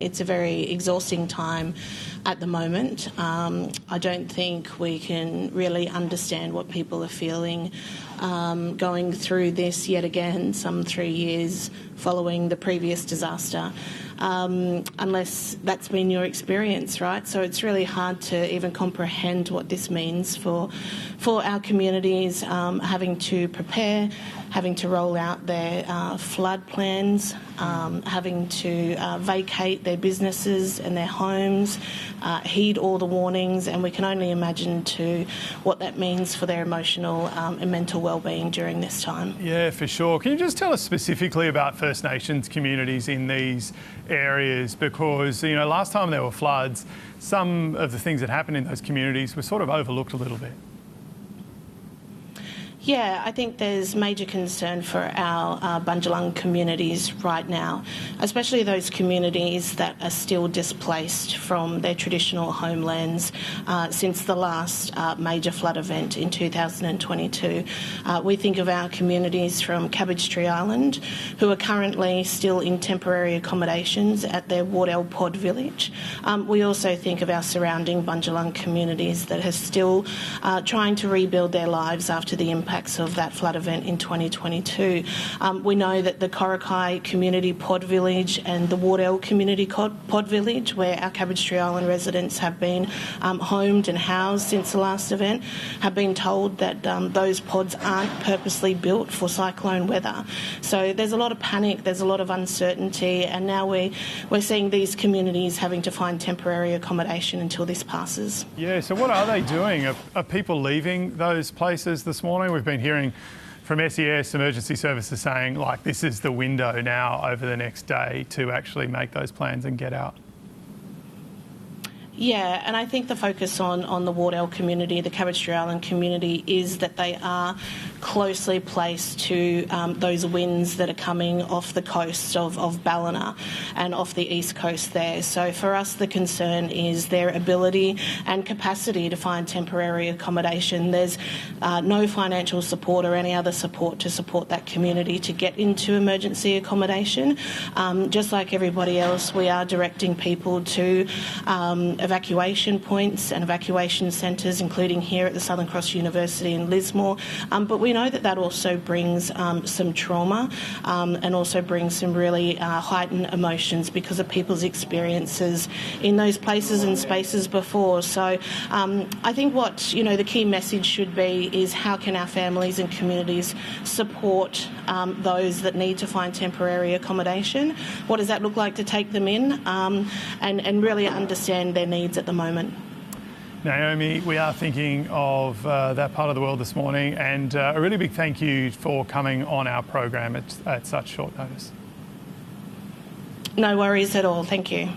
it's a very exhausting time at the moment. I don't think we can really understand what people are feeling going through this yet again, some 3 years following the previous disaster, unless that's been your experience, right? So it's really hard to even comprehend what this means for our communities, having to prepare, having to roll out their flood plans, having to vacate their businesses and their homes, heed all the warnings, and we can only imagine too what that means for their emotional and mental well-being during this time. Yeah, for sure. Can you just tell us specifically about First Nations communities in these areas? Because, you know, last time there were floods, some of the things that happened in those communities were sort of overlooked a little bit. Yeah, I think there's major concern for our Bundjalung communities right now, especially those communities that are still displaced from their traditional homelands since the last major flood event in 2022. We think of our communities from Cabbage Tree Island, who are currently still in temporary accommodations at their Wardell Pod village. We also think of our surrounding Bundjalung communities that are still trying to rebuild their lives after the impact of that flood event in 2022. We know that the Korakai Community Pod Village and the Wardell Community Pod Village, where our Cabbage Tree Island residents have been homed and housed since the last event, have been told that those pods aren't purposely built for cyclone weather. So there's a lot of panic, there's a lot of uncertainty, and now we're seeing these communities having to find temporary accommodation until this passes. Yeah, so what are they doing? Are people leaving those places this morning? We've been hearing from SES emergency services saying, like, this is the window now over the next day to actually make those plans and get out. Yeah, and I think the focus on the Wardell community, the Cabbage Tree Island community, is that they are closely placed to those winds that are coming off the coast of Ballina and off the east coast there. So for us, the concern is their ability and capacity to find temporary accommodation. There's no financial support or any other support to support that community to get into emergency accommodation. Just like everybody else, we are directing people to evacuation points and evacuation centres, including here at the Southern Cross University in Lismore. But we know that that also brings some trauma and also brings some really heightened emotions because of people's experiences in those places and spaces before. So I think what, the key message should be is how can our families and communities support those that need to find temporary accommodation? What does that look like to take them in and really understand their needs at the moment? Naomi, we are thinking of that part of the world this morning, and a really big thank you for coming on our program at such short notice. No worries at all. Thank you.